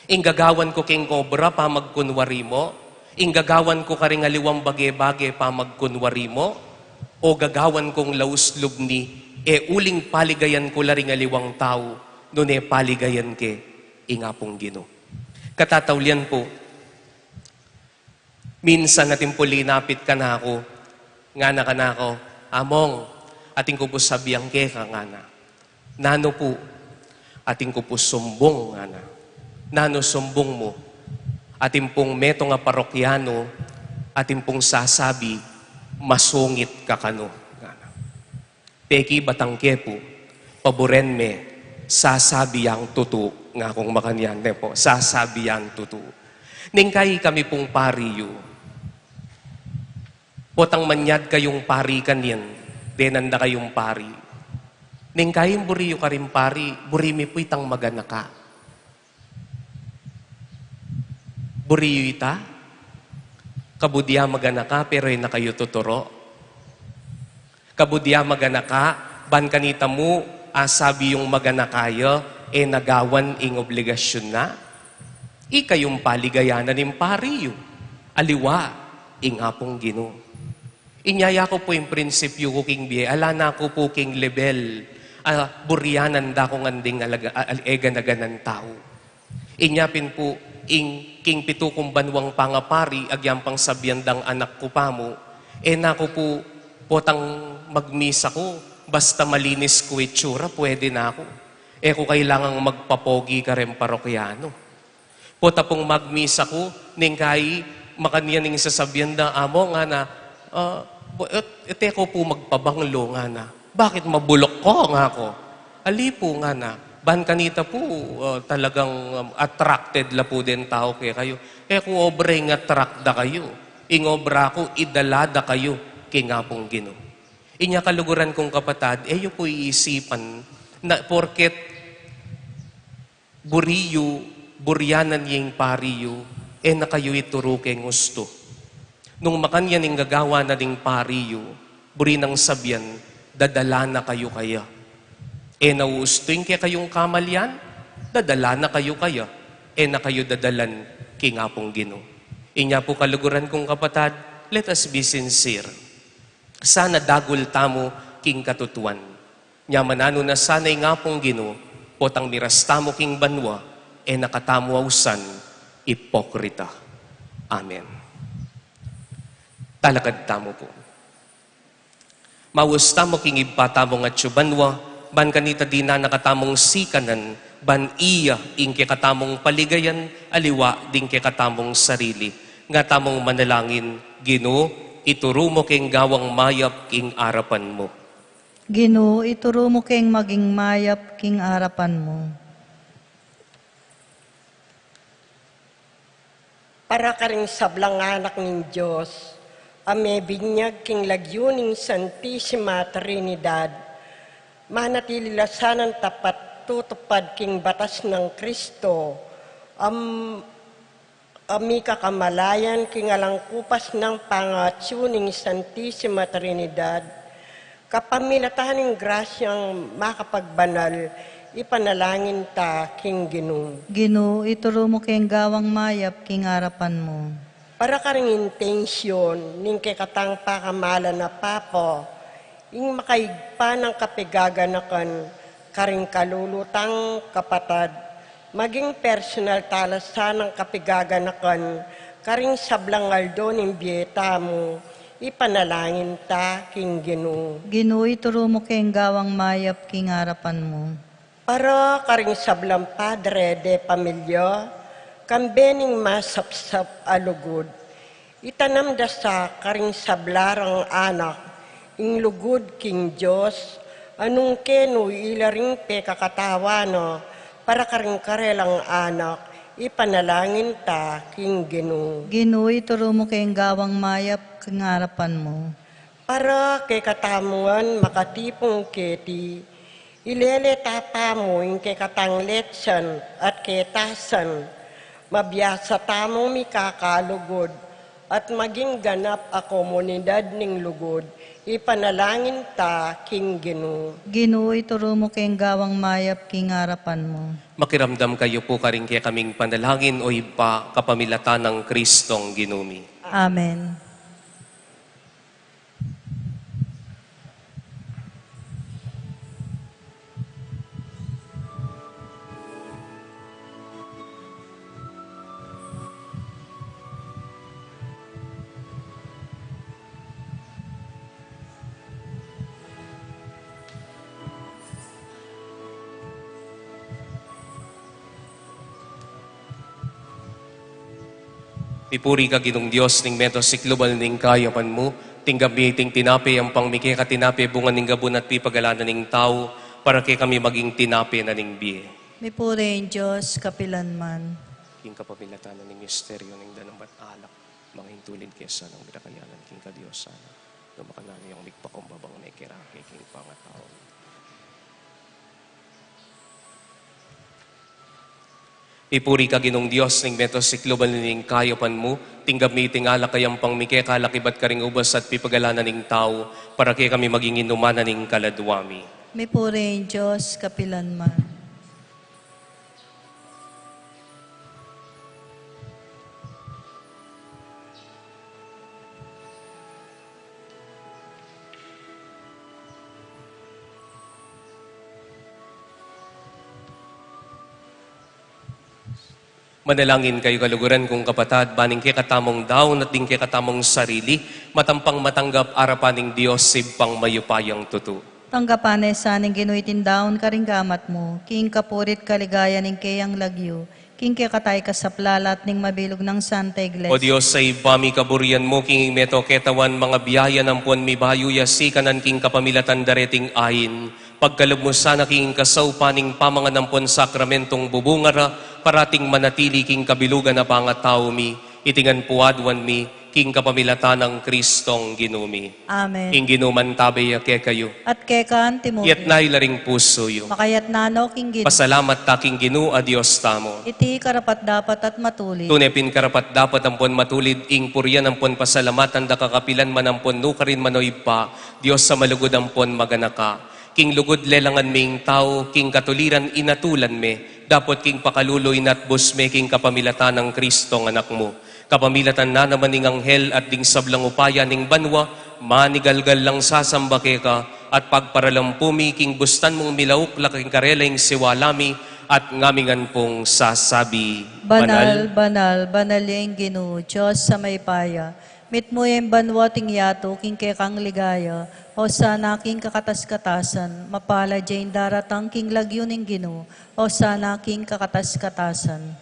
inggagawan ko king obra pa magkunwari mo, inggagawan ko karing aliwang bage-bage pa magkunwari mo, o gagawan kong lauslub ni, uling paligayan ko laring aliwang tao, nune paligayan ke, ingapong Ginoo. Katatawlian po, minsan natin po linapit ka na ako, nga na ka na ako, among, ating ko po sabiyang ke ka nga na. Nano po, ating ko po sumbong nga na. Nano sumbong mo, ating pong meto nga parokyano, ating pong sasabi, masungit ka kano. Peki batangke po, paboren me, sasabi ang tutu, nga kung makanyan po, sasabi ang tutu. Ningkay kami pong pariyo, potang manyad kayong pari kanyan, denanda kayong pari. Ningkay buriyo ka rin pari, burimi po itang maganaka. Buriyo ita, kabudya maganaka, pero na kayo tuturo. Kabudya maganaka, ban kanita mo, sabi yung maganakaya, nagawan ing obligasyon na. Ikayong paligayanan ng pariyo. Aliwa, ing apong Ginoo. Inyaya ko po yung prinsipyo ko king biye, ala na ko po king level, buryanan da kong anding eganagan tao. Inyapin po, king pito kong banwang pangapari, agyang pang sabyandang anak ko pa mo, nako po, potang magmisa ko, basta malinis ko itsura, pwede na ako. Kung kailangang magpapogi ka rin parokyano. Pota pong magmisa ko, ningkay, makaniyaning sasabihan na, amo nga na, ete ko po magpabanglo nga na. Bakit mabulok ko nga ako? Ali po nga na, ban kanita po, talagang attracted la po din tao kayo. Kung obreng attract da kayo, ing obra ko, idalada kayo, kingapong Ginoo. Inya kaluguran kong kapatad, yung po iisipan na porket buryanan yung pariyo, na kayo ituro keng gusto. Nung makanyan yung gagawa na ding pariyo, buri ng sabyan, dadala na kayo kaya. Nauustuin kaya kayong kamalyan, dadala na kayo kaya. Na kayo dadalan kingapong Ginoo. Inya po kaluguran kong kapatad, let us be sincere. Sana dagul tamo king katutuan. Nyamanano na sana'y nga pong Ginoo, potang miras tamo king banwa, nakatamo ausan, ipokrita. Amen. Talakad tamo po. Mawas tamo king ibpatamo nga banwa, ban kanita di na nakatamong sikanan, ban iya ing kikatamong paligayan, aliwa ding kikatamong sarili. Nga tamong manalangin, Ginoo, ituro mo keng gawang mayap king arapan mo. Ginoo, ituro mo keng maging mayap king arapan mo. para ka rin sablang anak ng Diyos, ame binyag king lagyuning Santissima Trinidad, manatililasan ng tapat tutupad king batas ng Kristo, ami kakamalayan king alangkupas ng pangatsuning Santissima Trinidad, kapamilataning grasyang makapagbanal, ipanalangin ta king Ginoo. Ginoo, ituro mo kayong gawang mayap king harapan mo. Para ka rin intensyon, ning kekatang pakamalan na papo, ing makaigpa ng kapigaganakan, karing kalulutang kapatad, maging personal talasan ng kapigaganakan, karing sablang aldo ng biyeta mo, ipanalangin ta king Ginoo. Ginoo, ituro mo kayong gawang mayap king harapan mo. Para karing sablang padre de pamilya, kambening masapsap alugod, itanam da sa karing sablarang anak, ing lugod king Diyos, anong keno ilaring pe kakatawano, para karing karelang anak, ipanalangin ta king Ginoo. Ginoo, ituro mo kayong gawang mayap king harapan mo. Para kay katamuan makatipong keti, ilele tapa mo yung kay katangletsan at kay tasan, mabiyasa tamong mikakalugod, at maging ganap a komunidad ning lugod, ipanalangin ta king Ginoo. Ginoo, ituro mo kayong gawang mayap king harapan mo. Makiramdam kayo po ka rin kaya kaming panalangin o iba kapamilatan ng Kristong Ginumi. Amen. Ipuri ka ginong Diyos ning meto siklubal ning kayapan mo, tinggab ting tinapi ang pangmiki ka tinapi bunga ning gabon at pipagalanan ning tao, para kay kami maging tinapi na ning biye. May puri Diyos, kapilan man. King kapamilatan ning misteryo ning danambat alak, mga hintulid kesa ng binakayanan king kadiosan, lumakanano yung migpakumbabang na ikiraki king pangatao. Ipuri ka ginong Diyos ning meto siklubal ning kayapan mo, tinggab mi tingala kayang pangmike kalakibat ka ring ubas at pipagalanan ning tao, para kay kami maging inumanan ning kaladwami. May puri Diyos, kapilan man. Manalangin kayo kaluguran kung kapatad, baning kay katamong daon at ding kay katamong sarili, matampang matanggap arapaning Diyos sibpang mayupayang tutu. Tanggapan sa ning ginuitin daon karing gamat mo, king kapurit kaligaya ning kayang lagyo, king kay katay kasaplalat ning mabilog ng Santa Iglesia. O Diyos, sa ibami kaburian mo, king meto ketawan mga biyaya ng puan mi bayuya sikanan king kapamilatan dareting ayin, pagkalab mo sana king kasaupaning pamanganampon sakramentong bubungara, parating manatili king kabilugan na pangatao mi, itingan puadwan mi, king kapamilatan ng Kristong Ginumi. Amen. King ginuman tabay ke kayo, At kekan Timothy, yat nailaring puso yo. makayat nano king gid, Pasalamat ta king Ginu a Dios tamo. iti karapat dapat at matuloy. Tunepin karapat dapat ampon matulid, ing puryan ampon pasalamatan da kakapilan man ampon nukarin manoy pa, Dios sa malugod ampon maganaka. King lugod lelangan ming tao, king katuliran inatulan me, dapat king pakaluloy nat busme king kapamilatan ng Kristong anak mo. Kapamilatan na naman ning anghel at ding sablang upaya ning banwa, manigalgal lang sasambake ka, at pagparalampumi king bustan mong milauk laking kareling siwalami, at ngamingan pong sasabi, Banal, banal, banal yung Ginoo, Diyos sa may paya. Mit mo yung banwa ting yato, king kekang ligaya, o sana king kakatas-katasan, mapala jain daratang king lagyo ning Ginoo, o sana king kakatas-katasan.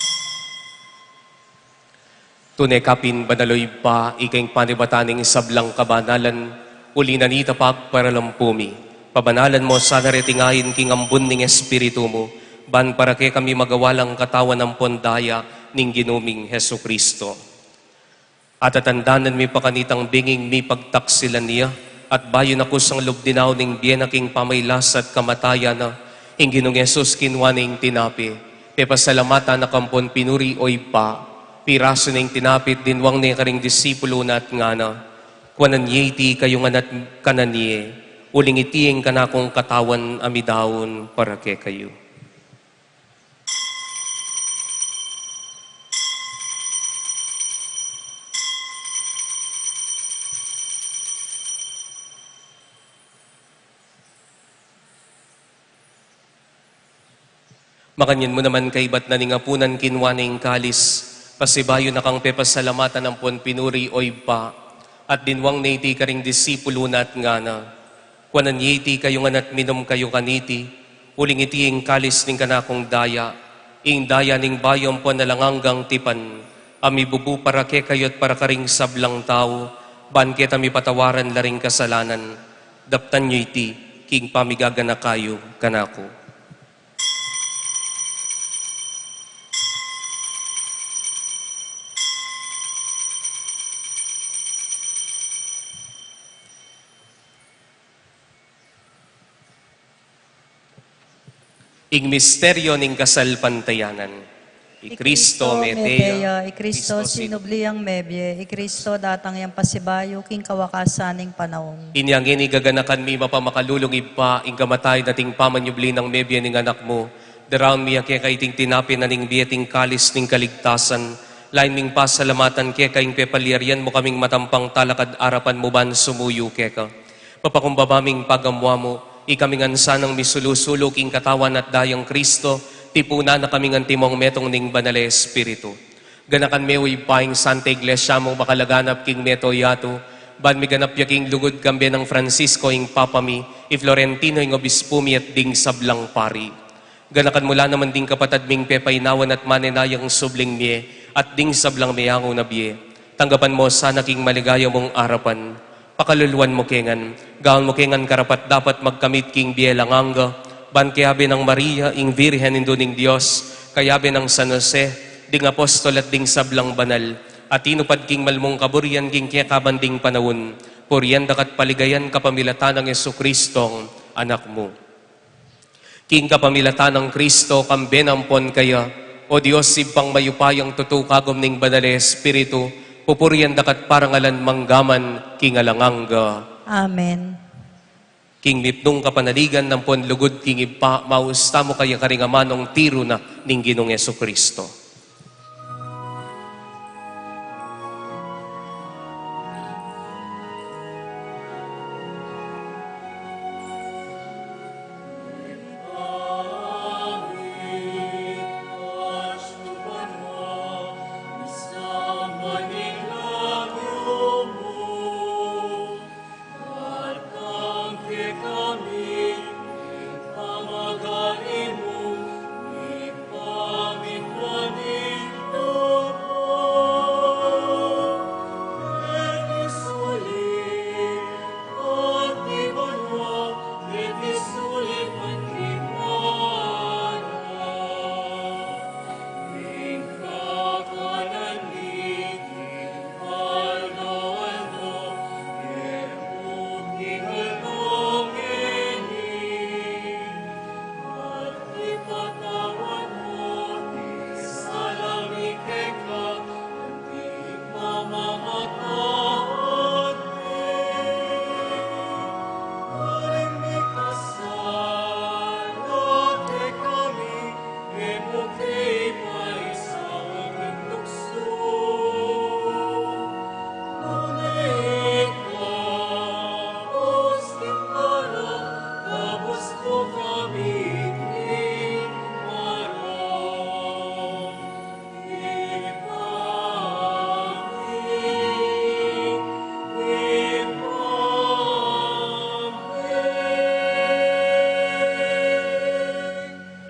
Tunay kapin banaloy pa, ikaing panibataning sablang kabanalan, uli nanita pagparalampumi. Pabanalan mo sa naritingayin king ambun ning espiritu mo, ban para kay kami magawalang katawan ng pondaya ning ginuming Heso Kristo. At atandanan mi pakanitang binging mi pagtaksilan niya, at bayon ako sang lubdinaw ning biyen aking pamaylas at kamatayan na, Ginong Yesus kinwaning tinapi, pepasalamatan na kampon pinuri oy pa, piraso ning tinapit dinwang ni karing disipulo na at ngana, kwanan yeti kayo nga nat kananie, uling itiing kanakong katawan amidawon para ke kayo. Makanyan mo naman kay ba't naningapunan kinwaning kalis, pasibayo na kang pepasalamatan ng pon pinuri oy pa, at dinwang naiti ka ring disipulo na at ngana. Kwanan yiti kayo nga nat minom kayo kaniti, uling iti ing kalis ning kanakong daya, ing daya ning bayong pon nalanganggang tipan, amibubu para ke kayo't para karing sablang tao, banket ami patawaran laring kasalanan, daptan nyo iti, king pamigagana kayo kanako. Ing misteryo ning kasalpantayanan. I Kristo meteya, I Kristo sinubliang mebye, I Kristo datang yang pasibayo, king kawakasaning panahon. Inyang inigaganakan mi mapamakalulong pa, ing kamatay nating pamanyubli ng mebye ning anak mo, daraon mi ake kay ting tinapin na ning biyeting kalis ning kaligtasan, lain ming pasalamatan ke kaing pepaliaryan mo kaming matampang talakad arapan mo ban sumuyo keka. Papakumbabaming pagamwa mo, ikaming ansanang misulusulok ing katawan at dayang Kristo, tipuna na kaming antimong metong ning banale Espiritu. Ganakan mewi paing Santa Iglesia mo makalaganap king meto yato, ban mi ganap yaking lugod kambe ng Francisco ing papami, i Florentino ing obispumi at ding sablang pari. Ganakan mula naman ding kapatad ming pepainawan at manenayang subling miye, at ding sablang miyango na biye. Tanggapan mo sana king maligaya mong arapan, pakaluluan mo kengan, gaon mo kengan karapat dapat magkamit king bielanganga, ban kayabe ng Maria, ing Virhen indo ning Diyos, kayabe ng San Jose, ding apostol at ding sablang banal, at inupad king malmong kaburian king kiyakabanding panawon, puriyan dakat paligayan kapamilatan ng Yesu Kristong anak mo. King kapamilatan ng Kristo, kambenampon kaya, o Diyos sibang mayupayang tutukagom ning banale Espiritu, pupuriyan dakat parangalan manggaman king alanganga. Amen. King mipnong kapanaligan ng ponlugod king ipa, mausta mo kaya karingamanong tiro na ning Ginong Yesu Kristo.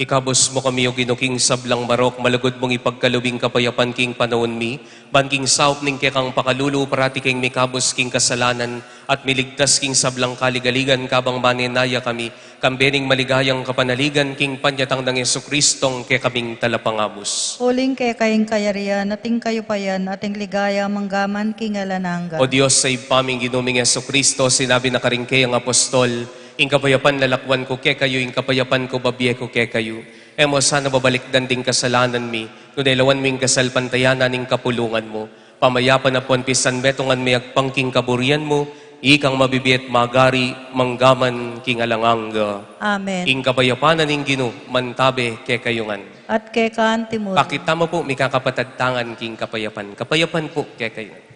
Ikabos mo kami o ginuking sablang marok, malagod mong ipagkalubing kapayapan king panahon mi, ban king saup ning kekang pakalulu, parati king mikabos king kasalanan, at miligtas king sablang kaligaligan kabang manenaya kami, kambening maligayang kapanaligan king panyatang ng Yesu Kristong ke kaming talapangabos. Uling kay kayong kayarian, ating kayo pa yan, ating ligaya manggaman king alanangga. O Diyos, sa ipaming ginuming Yesu Kristo, sinabi na karing kay ang apostol, ing kapayapan lalakwan ko ke kayo, ing kapayapan ko babiye ko ke kayo. Emo sana babalik danding kasalanan mi, nunailawan ming kasalpantayanan ning kapulungan mo. Pamayapan na pon pisan betongan mi agpangking kaburian mo, ikang mabibiyet magari manggaman king alanganga. Amen. Ing kapayapanan ning ginu, mantabe ke kayungan. At kay kaan timur. Pakita mo po, may kakapatagtangan king kapayapan. Kapayapan po ke kayungan.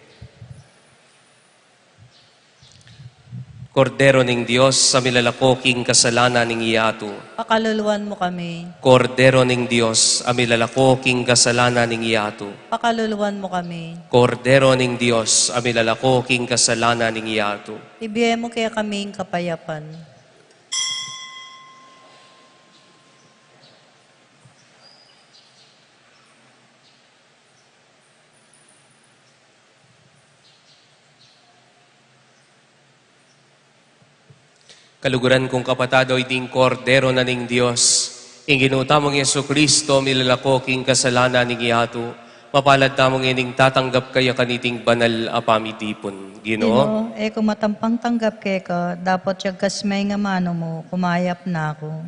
Kordero ning Diyos, sa milalako king kasalanan ning iyato. Pakaluluwan mo kami. Kordero ning Diyos, amilalako king kasalanan ning iyato. Pakaluluwan mo kami. Kordero ning Diyos, amilalako king kasalanan ning iyato. Ibigay mo kaya kaming kapayapan. Kaluguran kong kapatado, iding kordero na ning Diyos. Ing ginutamong Yesu Kristo, milalako king kasalanan ning iyato. Mapalad tamong ining tatanggap kaya kaniting banal apamidipon. Ginoo, Kung matampang tanggap kay ka, dapat siyag kasmay nga mano mo, kumayap na ako.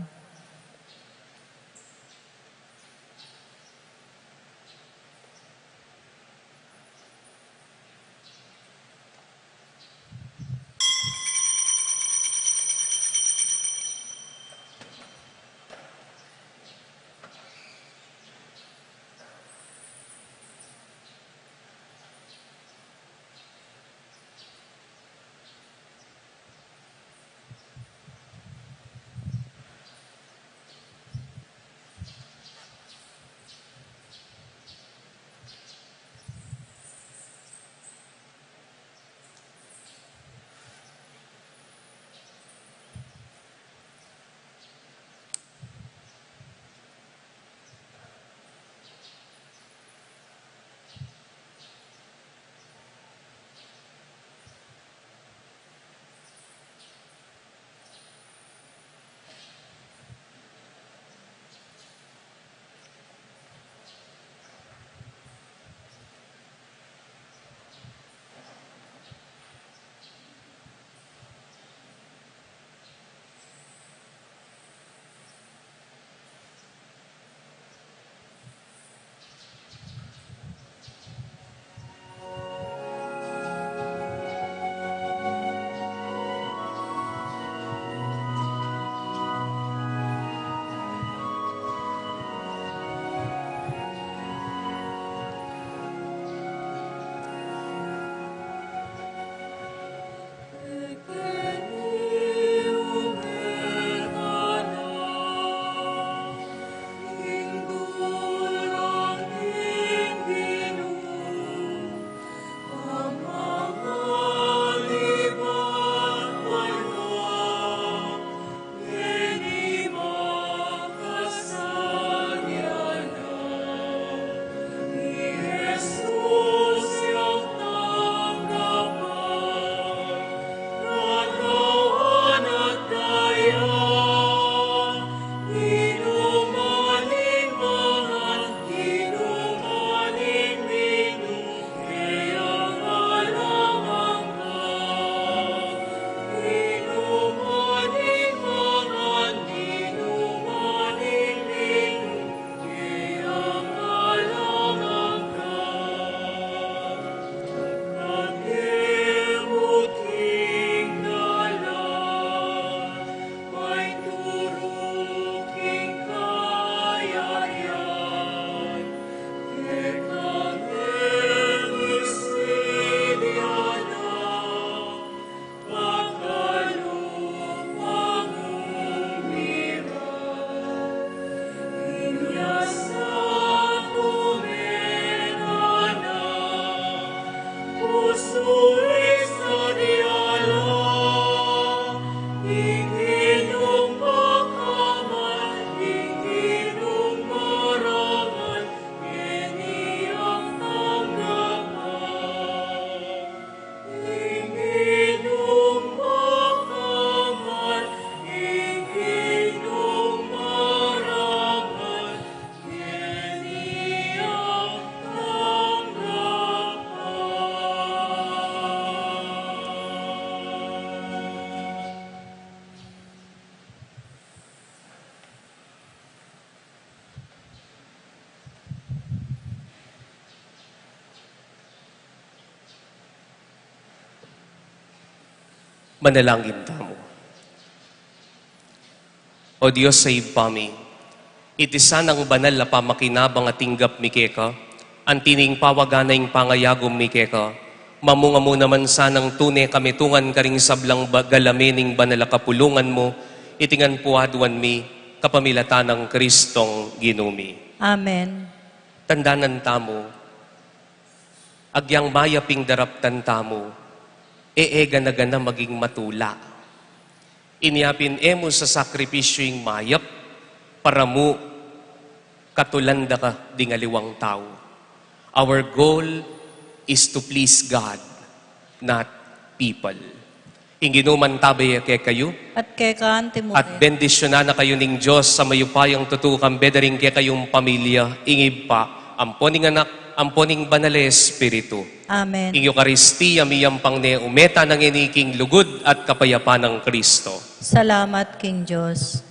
Manalangin tamo. O Diyos sa ipami, iti sanang banal na pamakinabang at tinggap mi keka, ang tining pawaganay pangayagom mi keka, mamunga mo naman sanang tune kamitungan karing sablang galamening banal na kapulungan mo, itingan puaduan mi, kapamilatan ng Kristong ginumi. Amen. Tandanan tamo, agyang mayaping daraptan tamo, gana maging matula. Inyapin emo sa sakripisyo yung mayap, para mo katulanda ka dingaliwang tao. Our goal is to please God, not people. Inginuman tabay kay kayo, At kay kaante mo at bendisyonan na kayo ning Diyos sa mayupayang tutukang bedering kay kayong pamilya, ingib pa, amponing anak, amponing banale Espiritu. Amen. Ing Eucharistia miyang pangne umeta ng iniking lugod at kapayapa ng Kristo. Salamat, King Diyos.